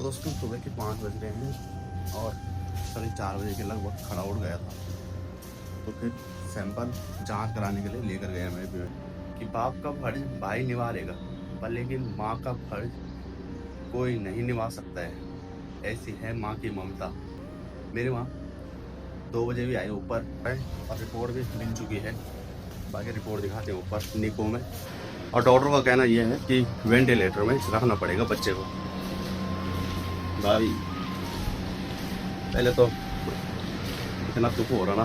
तो दोस्तों सुबह के 5 बज रहे हैं और 4:30 बजे के लगभग खड़ा उठ गया था। तो फिर सैंपल जांच कराने के लिए लेकर गया मैं भी कि बाप का फर्ज भाई निभा लेगा, पर लेकिन माँ का फर्ज कोई नहीं निभा सकता है। ऐसी है माँ की ममता। मेरी माँ 2 बजे भी आई ऊपर है और रिपोर्ट भी मिल चुकी है। बाकी रिपोर्ट दिखाते हैं ऊपर निको में। और डॉक्टर का कहना यह है कि वेंटिलेटर में रखना पड़ेगा बच्चे को। भाई पहले तो इतना दुख हो रहा ना।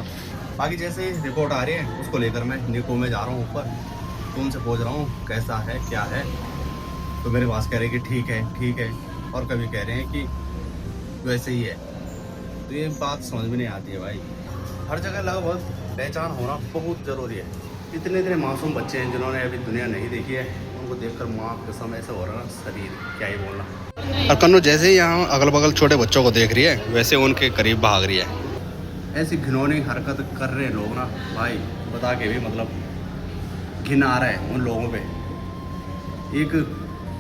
बाकी जैसे रिपोर्ट आ रही है उसको लेकर मैं निको में जा रहा हूँ ऊपर। तो उनसे पूछ रहा हूँ कैसा है क्या है। तो मेरे पास कह रहे हैं कि ठीक है और कभी कह रहे हैं कि वैसे ही है। तो ये बात समझ में नहीं आती है भाई। हर जगह लगभग पहचान होना बहुत ज़रूरी है। इतने मासूम बच्चे हैं जिन्होंने अभी दुनिया नहीं देखी है, उनको देखकर माँ के समय से हो रहा ना शरीर क्या ही बोलना। और कन्नू जैसे ही यहाँ अगल बगल छोटे बच्चों को देख रही है वैसे उनके करीब भाग रही है। ऐसी घिनौनी हरकत कर रहे हैं लोग ना भाई, बता के भी मतलब घिन आ रहा है उन लोगों पे। एक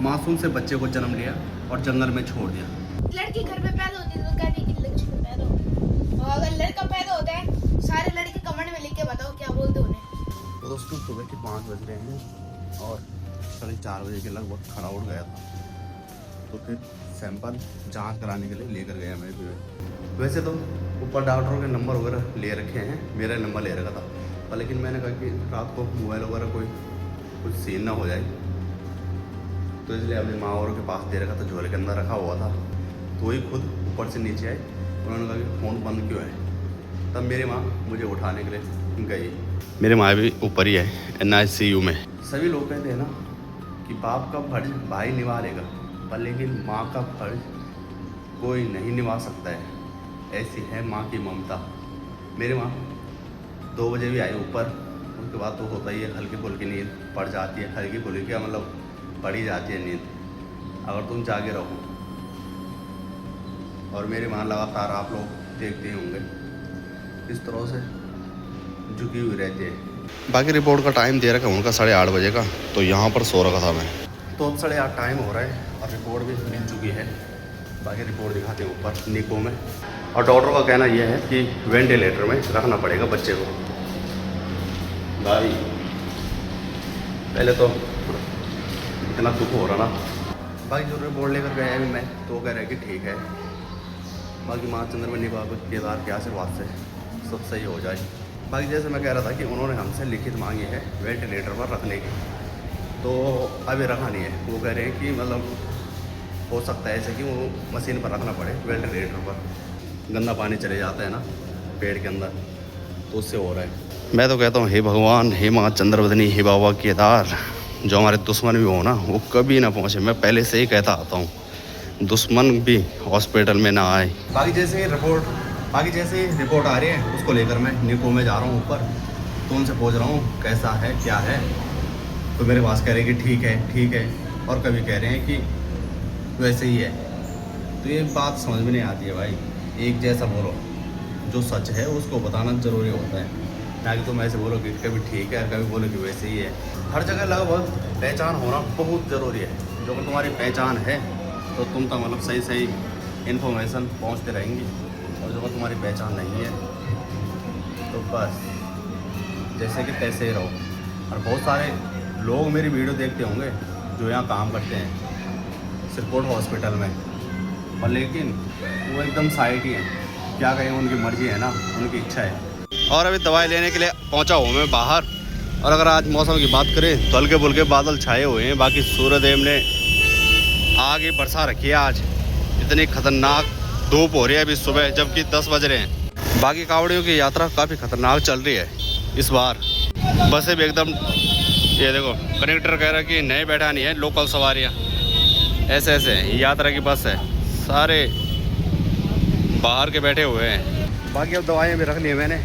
मासूम से बच्चे को जन्म लिया और जंगल में छोड़ दिया। लड़की घर में पैदा होती है तो कहती है कि लक्ष्मी पैदा हो, और अगर लड़का पैदा होता है सारे लड़के कमेंट में लिख के बताओ क्या बोलते उन्हें। तो दोस्तों सुबह के 5 बज रहे हैं और 4:30 बजे के लगभग खड़ा उठ गया था। तो फिर सैंपल जांच कराने के लिए लेकर गया मैं भी। वैसे तो ऊपर डॉक्टरों के नंबर वगैरह ले रखे हैं, मेरा नंबर ले रखा था, पर लेकिन मैंने कहा कि रात को मोबाइल वगैरह कुछ सीन ना हो जाए, तो इसलिए अपनी माँ और के पास दे रखा था, झोले के अंदर रखा हुआ था। तो वही खुद ऊपर से नीचे आए, उन्होंने कहा कि फ़ोन बंद क्यों है। तब मेरी माँ मुझे उठाने के लिए गई। मेरी माँ भी ऊपर ही है NICU में। सभी लोग कहते हैं ना कि बाप का फर्ज भाई निभा लेगा, पर लेकिन माँ का फर्ज कोई नहीं निभा सकता है। ऐसी है माँ की ममता। मेरी माँ 2 बजे भी आई ऊपर, उसके बाद तो होता ही है हल्की फुल्की नींद पड़ जाती है। हल्की फुल्की क्या मतलब पड़ी जाती है नींद अगर तुम जागे रहो। और मेरी माँ लगातार आप लोग देखते ही होंगे इस तरह से झुकी हुई रहती है। बाकी रिपोर्ट का टाइम दे रखा है उनका 8:30 बजे का, तो यहाँ पर सो रखा था मैं। तो अब 8:30 टाइम हो रहा है और रिपोर्ट भी मिल चुकी है। बाकी रिपोर्ट दिखाते हैं ऊपर निको में। और डॉक्टर का कहना यह है कि वेंटिलेटर में रखना पड़ेगा बच्चे को। भाई पहले तो इतना दुख हो रहा ना। बाकी जो रिपोर्ट लेकर गए अभी मैं, तो कह रहे हैं कि ठीक है। बाकी माँ चंद्रमणि बाबा केदार के आशीर्वाद से सब सही हो जाए। बाकी जैसे मैं कह रहा था कि उन्होंने हमसे लिखित मांगी है वेंटिलेटर पर रखने की, तो अभी रखा नहीं है। वो कह रहे हैं कि मतलब हो सकता है ऐसे कि वो मशीन पर रखना पड़े वेंटिलेटर पर। गंदा पानी चले जाता है ना पेड़ के अंदर, तो उससे हो रहा है। मैं तो कहता हूँ हे भगवान, हे माँ चंद्रवदनी, हे बाबा केदार, जो हमारे दुश्मन भी हो ना वो कभी ना पहुँचे। मैं पहले से ही कहता आता हूँ दुश्मन भी हॉस्पिटल में ना आए। बाकी जैसे रिपोर्ट आ रही है उसको लेकर मैं निको में जा रहा हूँ ऊपर। तो उनसे पूछ रहा हूँ कैसा है क्या है। तो मेरे पास कह रहे हैं कि ठीक है और कभी कह रहे हैं कि वैसे ही है। तो ये बात समझ में नहीं आती है भाई। एक जैसा बोलो, जो सच है उसको बताना ज़रूरी होता है, ना कि तुम ऐसे बोलो कि कभी ठीक है कभी बोलो कि वैसे ही है। हर जगह लगभग पहचान होना बहुत ज़रूरी है। जो अगर तुम्हारी पहचान है तो तुम तो मतलब सही इन्फॉर्मेशन पहुंचते रहेंगी, और जो तुम्हारी पहचान नहीं है तो बस जैसे कि तैसे ही रहो। और बहुत सारे लोग मेरी वीडियो देखते होंगे जो यहाँ काम करते हैं सिरकोट हॉस्पिटल में, और लेकिन वो एकदम साइड ही है। क्या कहें, उनकी मर्ज़ी है ना, उनकी इच्छा है। और अभी दवाई लेने के लिए पहुँचा हूँ मैं बाहर। और अगर आज मौसम की बात करें तो हल्के फुल्के बादल छाए हुए हैं। बाकी सूर्यदेव ने आगे बरसा रखी है। आज इतनी खतरनाक धूप हो रही है अभी सुबह, जबकि 10 बज रहे हैं। बाकी कावड़ियों की यात्रा काफ़ी खतरनाक चल रही है इस बार। बसें भी एकदम, ये देखो कनेक्टर कह रहा है कि नए बैठा नहीं है, लोकल सवारियाँ ऐसे यात्रा की बस है, सारे बाहर के बैठे हुए हैं। बाकी अब दवाइयाँ भी रख ली है मैंने।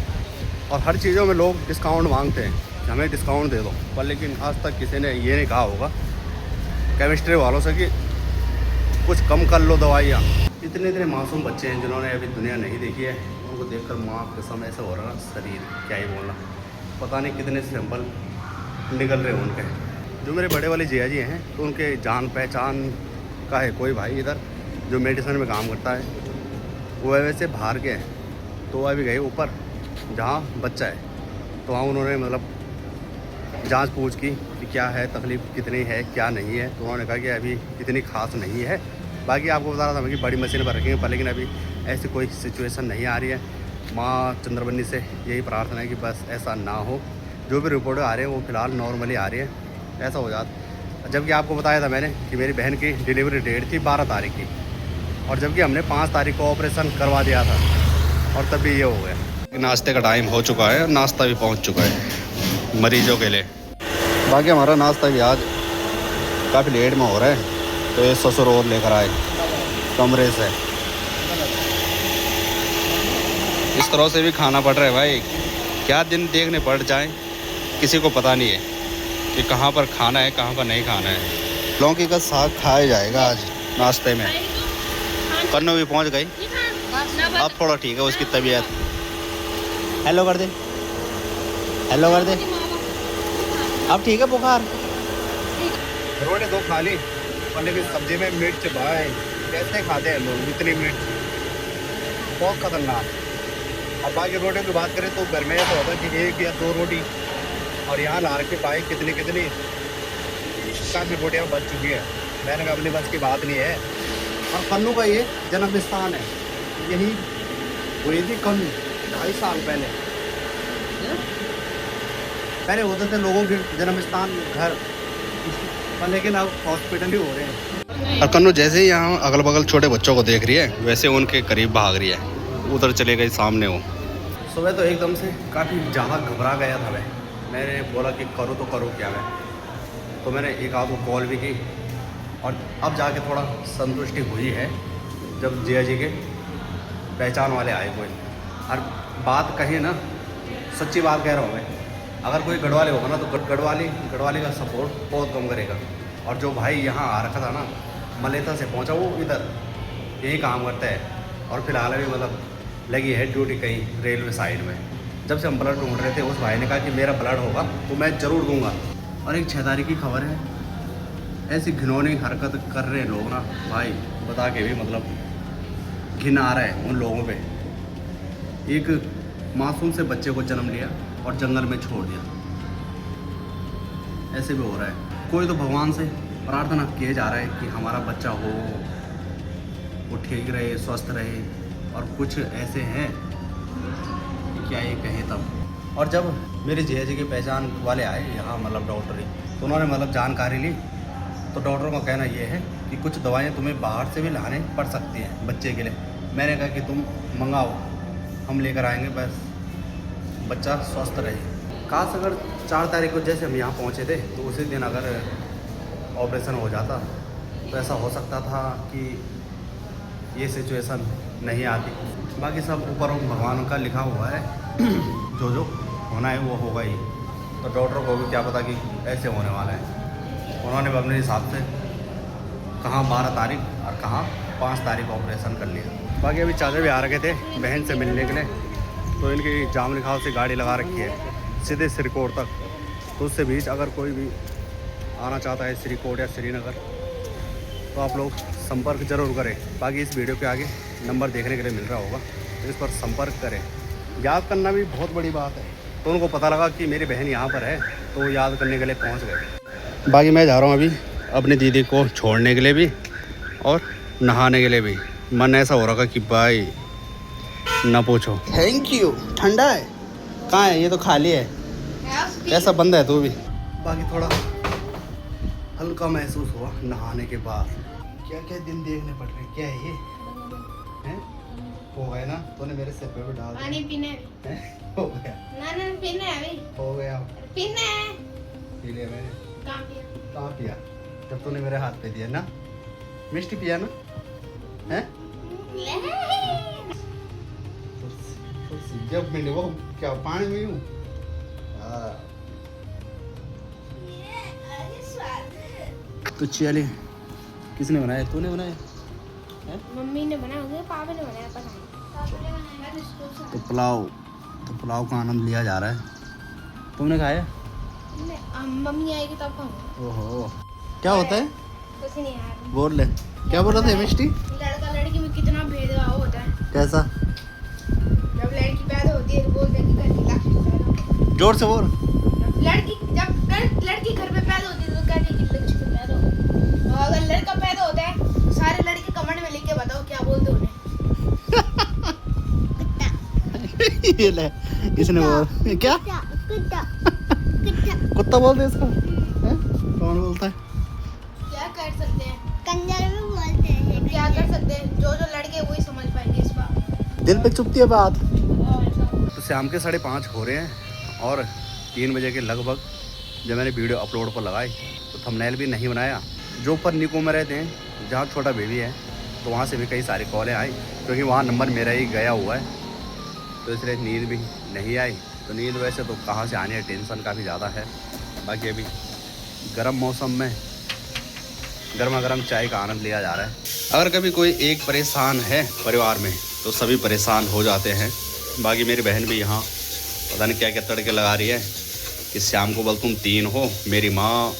और हर चीज़ों में लोग डिस्काउंट मांगते हैं कि हमें डिस्काउंट दे दो, पर लेकिन आज तक किसी ने ये नहीं कहा होगा केमिस्ट्री वालों से कि कुछ कम कर लो दवाइयाँ। इतने मासूम बच्चे हैं जिन्होंने अभी दुनिया नहीं देखी है, उनको देखकर माँ के समय से हो रहा ना शरीर क्या ही बोलना। पता नहीं कितने सैंपल निकल रहे हैं उनके। जो मेरे बड़े वाले जिया जी हैं तो उनके जान पहचान का है कोई भाई इधर जो मेडिसिन में काम करता है, वो वैसे बाहर के है। तो वो अभी गए ऊपर जहाँ बच्चा है, तो वहाँ उन्होंने मतलब जांच पूछ की कि क्या है तकलीफ़, कितनी है क्या नहीं है। तो उन्होंने कहा कि अभी इतनी खास नहीं है। बाकी आपको बता रहा था मैं कि बड़ी मशीन पर रखेंगे पर, लेकिन अभी ऐसी कोई सिचुएशन नहीं आ रही है। माँ चंद्रबनी से यही प्रार्थना है कि बस ऐसा ना हो। जो भी रिपोर्ट आ रही है वो फ़िलहाल नॉर्मली आ रही है, ऐसा हो जाता। जबकि आपको बताया था मैंने कि मेरी बहन की डिलीवरी डेट थी 12 तारीख की, और जबकि हमने 5 तारीख को ऑपरेशन करवा दिया था, और तब भी ये हो गया। नाश्ते का टाइम हो चुका है और नाश्ता भी पहुंच चुका है मरीजों के लिए। बाकी हमारा नाश्ता भी आज काफ़ी लेट में हो रहा है, तो ये ससुर और लेकर आए कमरे से। इस तरह से भी खाना पड़ रहा है भाई, क्या दिन देखने पड़ जाए किसी को पता नहीं है कि कहाँ पर खाना है कहाँ पर नहीं खाना है। लौकी का साग खाया जाएगा आज नाश्ते में। कन्नू भी पहुँच गई, अब थोड़ा ठीक है उसकी तबीयत। हेलो कर दे, हेलो कर दे, अब ठीक है बुखार। रोटी 2 खा ली, और लेकिन सब्जी में मिर्च भाई कैसे खाते हैं लोग इतनी मिर्च, बहुत खतरनाक। अब बाकी रोटी की बात करें तो घर में ऐसा होता है कि 1 या 2 रोटी, और यहाँ ला के पाए कितनी काफ़ी रोटियाँ बच चुकी है। मैंने कहा अपनी बस की बात नहीं है। और कन्नू का ये जन्म स्थान है, यही हुई थी कन्नू 2.5 साल पहले होते थे लोगों के जन्म स्थान घर, पर लेकिन अब हॉस्पिटल ही हो रहे हैं। और कन्नू जैसे ही यहाँ अगल बगल छोटे बच्चों को देख रही है, वैसे उनके करीब भाग रही है, उधर चले गई सामने वो। सुबह तो एकदम से काफ़ी ज़्यादा घबरा गया था मैंने बोला कि करो तो करो क्या मैं, तो मैंने एक आध को कॉल भी की, और अब जाके थोड़ा संतुष्टि हुई है जब जिया जी के पहचान वाले आए कोई। और बात कहीं ना, सच्ची बात कह रहा हूँ मैं, अगर कोई गढ़वाली होगा ना तो गढ़वाली का सपोर्ट बहुत कम करेगा। और जो भाई यहाँ आ रखा था ना, मलेथा से पहुँचा, वो इधर यही काम करता है, और फिलहाल अभी मतलब लगी है ड्यूटी कहीं रेलवे साइड में। जब से हम ब्लड ढूंढ रहे थे, उस भाई ने कहा कि मेरा ब्लड होगा तो मैं ज़रूर दूंगा। और एक 6 तारीख की खबर है, ऐसी घिनौनी हरकत कर रहे हैं लोग ना भाई, बता के भी मतलब घिन आ रहा है उन लोगों पे। एक मासूम से बच्चे को जन्म लिया और जंगल में छोड़ दिया, ऐसे भी हो रहा है। कोई तो भगवान से प्रार्थना किए जा रहा है कि हमारा बच्चा हो, वो ठीक रहे, स्वस्थ रहे, और कुछ ऐसे हैं कि क्या ये कहें तब। और जब मेरे जिया जी के पहचान वाले आए यहाँ मतलब डॉक्टर ही, तो उन्होंने मतलब जानकारी ली, तो डॉक्टर का कहना ये है कि कुछ दवाइयाँ तुम्हें बाहर से भी लाने पड़ सकती हैं बच्चे के लिए। मैंने कहा कि तुम मंगाओ, हम लेकर आएंगे, बस बच्चा स्वस्थ रहे। काश अगर 4 तारीख को जैसे हम यहाँ पहुँचे थे, तो उसी दिन अगर ऑपरेशन हो जाता तो ऐसा हो सकता था कि ये सिचुएशन नहीं आती। बाकी सब ऊपर भगवान का लिखा हुआ है, जो होना है वो होगा ही। तो डॉक्टर को भी क्या पता कि ऐसे होने वाला है। उन्होंने भी अपने हिसाब से कहाँ 12 तारीख और कहाँ 5 तारीख ऑपरेशन कर लिया। बाकी अभी चाचा भी आ रखे थे बहन से मिलने के लिए, तो इनकी जाम लिखाव से गाड़ी लगा रखी है सीधे श्रीकोट तक। तो उससे बीच अगर कोई भी आना चाहता है श्रीकोट या श्रीनगर, तो आप लोग संपर्क जरूर करें। बाकी इस वीडियो के आगे नंबर देखने के लिए मिल रहा होगा, तो इस पर संपर्क करें। याद करना भी बहुत बड़ी बात है, तो उनको पता लगा कि मेरी बहन यहाँ पर है, तो वो याद करने के लिए पहुँच गए। बाकी मैं जा रहा हूँ अभी अपनी दीदी को छोड़ने के लिए भी और नहाने के लिए भी। मन ऐसा हो रहा कि भाई ना पूछो। Thank you. ठंडा है? कहाँ है? ये तो खाली है। कैसा बंदा है तू भी? बाकी थोड़ा हल्का महसूस हुआ नहाने के बाद। क्या क्या दिन देखने पड़ रहे, क्या है ये? हैं? हो गया ना, तूने मेरे सिर पे भी डाल दिया। पानी पीने हो गया ना पीने अभी हो गया पीने पी लिया मैंने। कहाँ पिया? जब तूने मेरे हाथ पे दिया ना, मिष्टी पिया ना, हैं? जब मैंने वो क्या पानी में हूँ। तो चलिए, किसने बनाया? तूने बनाया? मम्मी ने बनाया होगा, पापा ने बनाया, पता नहीं। तो पुलाव का आनंद लिया जा रहा है। तुमने खाया? मम्मी आएगी तब खाऊंगा। ओहो, क्या होता है? कुछ नहीं यार। बोल ले, क्या बोल रहा था मिष्टी? लड़का कैसा? जब लड़की पैदा होती है तो बोलते हैं कि घर की लक्ष्मी पैदा हो। जोर से बोल। जब लड़की घर में पैदा होती है तो कहती है कि लक्ष्मी पैदा हो। और अगर लड़का पैदा होता है तो सारे लड़के कमेंट में लिख के बताओ क्या बोलते उन्हें। ये ले, इसने बोल क्या? कुत्ता बोलते इसको? हैं? कौन बोलता है? क्या कर सकते हैं, कंजर भी बोलते हैं। क्या कर सकते हैं, जो जो लड़के वही समझ पाएंगे इस बात। दिल पे चुभती है बात। और ऐसा तो शाम के 5:30 हो रहे हैं और 3 बजे के लगभग जब मैंने वीडियो अपलोड पर लगाई तो थंबनेल भी नहीं बनाया। जो ऊपर निको में रहते हैं जहाँ छोटा बेबी है तो वहाँ से भी कई सारी कॉलें आई, क्योंकि वहाँ नंबर मेरा ही गया हुआ है, तो इसलिए नींद भी नहीं आई। तो नींद वैसे तो कहाँ से आनी है, टेंशन काफ़ी ज़्यादा है। बाकी अभी गर्म मौसम में गर्मा गर्म चाय का आनंद लिया जा रहा है। अगर कभी कोई एक परेशान है परिवार में तो सभी परेशान हो जाते हैं। बाकी मेरी बहन भी यहाँ पता नहीं क्या क्या तड़के लगा रही है कि शाम को बोल तुम 3 हो, मेरी माँ,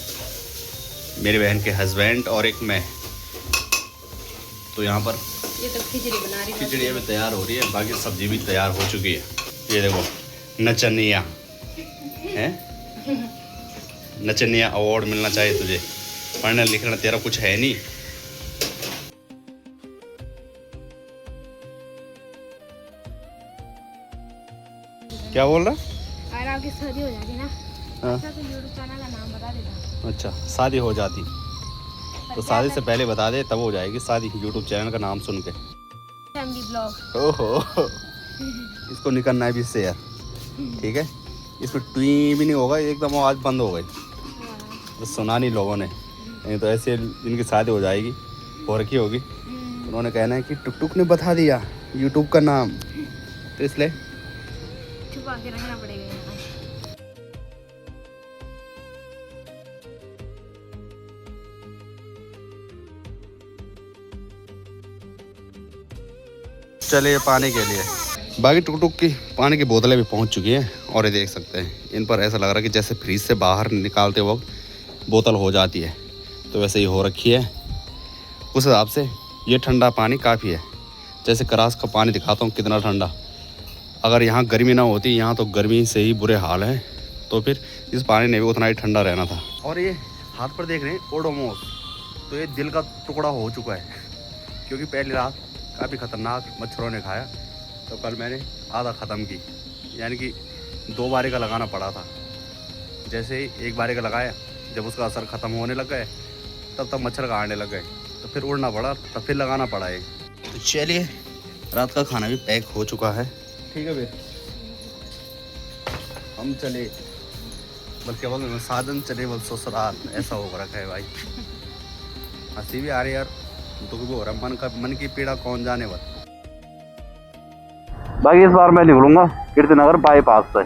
मेरी बहन के हस्बैंड और एक मैं। तो यहाँ पर ये तो खिचड़ी बना रही है। खिचड़ी अभी तैयार हो रही है, बाकी सब्जी भी तैयार हो चुकी है। ये देखो नचनिया है, नचनिया अवार्ड मिलना चाहिए तुझे। पढ़ना लिखना तेरा कुछ है नहीं। क्या बोल रहा? अगर आपकी शादी हो जाती ना हाँ। तो यूट्यूब चैनल का नाम बता देना। अच्छा, शादी हो जाती तो शादी से पहले बता दे, तब हो जाएगी शादी यूट्यूब चैनल का नाम सुन के। Family blog. ओहो, इसको निकलना है भी शेयर, ठीक है? इसमें ट्वी भी नहीं होगा, एकदम आवाज़ बंद हो गई तो सुना नहीं लोगों ने, नहीं तो ऐसे इनकी शादी हो जाएगी, हो रखी होगी। उन्होंने कहना है कि टुक टुक ने बता दिया यूट्यूब का नाम, तो इसलिए छुपा के रखना पड़ेगा यहाँ। चलिए पानी के लिए। बाकी टुक टुक की पानी की बोतलें भी पहुंच चुकी हैं और ये देख सकते हैं इन पर ऐसा लग रहा है कि जैसे फ्रीज से बाहर निकालते वक्त बोतल हो जाती है, तो वैसे ही हो रखी है। उस हिसाब से ये ठंडा पानी काफ़ी है। जैसे करास का पानी दिखाता हूँ कितना ठंडा। अगर यहाँ गर्मी ना होती, यहाँ तो गर्मी से ही बुरे हाल हैं, तो फिर इस पानी ने भी उतना ही ठंडा रहना था। और ये हाथ पर देख रहे हैं ओडोमोस, तो ये दिल का टुकड़ा हो चुका है, क्योंकि पहली रात काफ़ी ख़तरनाक मच्छरों ने खाया, तो कल मैंने आधा ख़त्म की, यानी कि 2 बारी का लगाना पड़ा था। जैसे ही 1 बारी का लगाया, जब उसका असर ख़त्म होने लग गए तब तक मच्छर काटने लग गए, तो फिर उड़ना पड़ा, तब फिर लगाना पड़ा एक। तो चलिए रात का खाना भी पैक हो चुका है, ठीक है? फिर हम चले, बल्कि बोल साधन चले बोल ससुराल, ऐसा हो रखा है भाई। हंसी भी आ रही है यार, दुख भी हो रहा है, मन की पीड़ा कौन जाने वाला। बाकी इस बार मैं निकलूंगा कीर्तिनगर बाईपास से,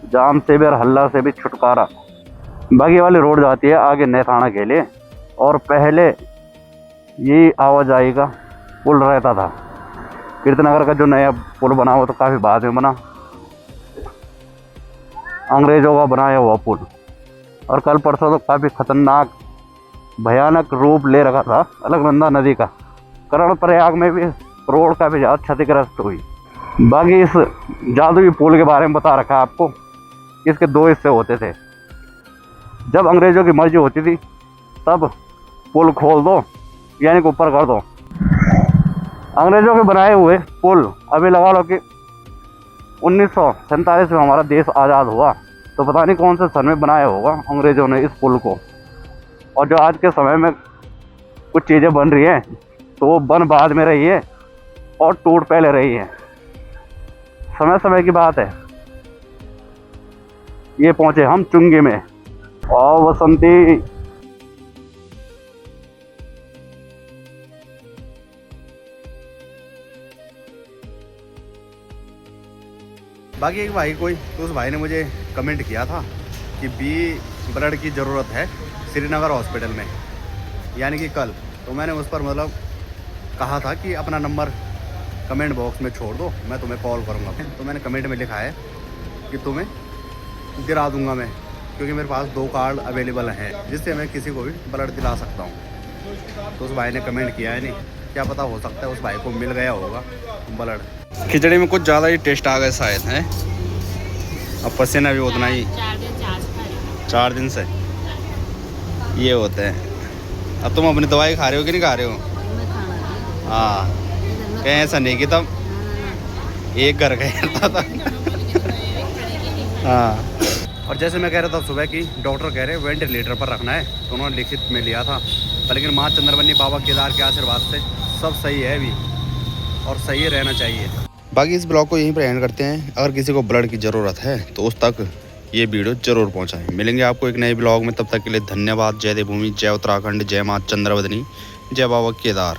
जाम से भी और हल्ला से भी छुटकारा। बाकी वाली रोड जाती है आगे नए थाना के लिए, और पहले ये आवाजाही का पुल रहता था। कीर्तिनगर का जो नया पुल बना हुआ तो काफ़ी बाद में बना, अंग्रेज़ों का बनाया हुआ पुल, और कल परसों तो काफ़ी खतरनाक भयानक रूप ले रखा था अलकनंदा नदी का। कर्णप्रयाग में भी रोड काफ़ी ज़्यादा क्षतिग्रस्त हुई। बाकी इस जादुई पुल के बारे में बता रखा है आपको, इसके 2 हिस्से होते थे। जब अंग्रेज़ों की मर्जी होती थी तब पुल खोल दो, यानी कि ऊपर कर दो। अंग्रेज़ों के बनाए हुए पुल अभी लगा लो कि 1947 में हमारा देश आज़ाद हुआ, तो पता नहीं कौन से सन में बनाया होगा अंग्रेज़ों ने इस पुल को। और जो आज के समय में कुछ चीज़ें बन रही हैं तो वो बन बाद में रही है और टूट पहले रही है। समय समय की बात है। ये पहुंचे हम चुंगी में, और बसंती बाकी एक भाई कोई, तो उस भाई ने मुझे कमेंट किया था कि बी ब्लड की ज़रूरत है श्रीनगर हॉस्पिटल में, यानी कि कल। तो मैंने उस पर मतलब कहा था कि अपना नंबर कमेंट बॉक्स में छोड़ दो, मैं तुम्हें कॉल करूँगा। तो मैंने कमेंट में लिखा है कि तुम्हें दिला दूँगा मैं, क्योंकि मेरे पास 2 कार्ड अवेलेबल हैं जिससे मैं किसी को भी ब्लड दिला सकता हूँ। तो उस भाई ने कमेंट किया है नहीं, क्या पता, हो सकता है उस भाई को मिल गया होगा ब्लड। खिचड़ी में कुछ ज़्यादा ही टेस्ट आ गया शायद है। अब पसीना भी उतना ही 4 दिन से ये होते हैं। अब तुम अपनी दवाई खा रहे हो कि नहीं खा रहे हो? हाँ, कहीं ऐसा नहीं कि तब एक घर का करता था। हाँ, और जैसे मैं कह रहा था सुबह की, डॉक्टर कह रहे हैं वेंटिलेटर पर रखना है, तो उन्होंने लिखित में लिया था। लेकिन माँ चंद्रवनी बाबा केदार के आशीर्वाद से सब सही है अभी, और सही रहना चाहिए। बाकी इस ब्लॉग को यहीं पर एंड करते हैं। अगर किसी को ब्लड की ज़रूरत है तो उस तक ये वीडियो जरूर पहुंचाएं। मिलेंगे आपको एक नए ब्लॉग में, तब तक के लिए धन्यवाद। जय देवभूमि, जय उत्तराखंड, जय माँ चंद्रवदनी, जय बाबा केदार।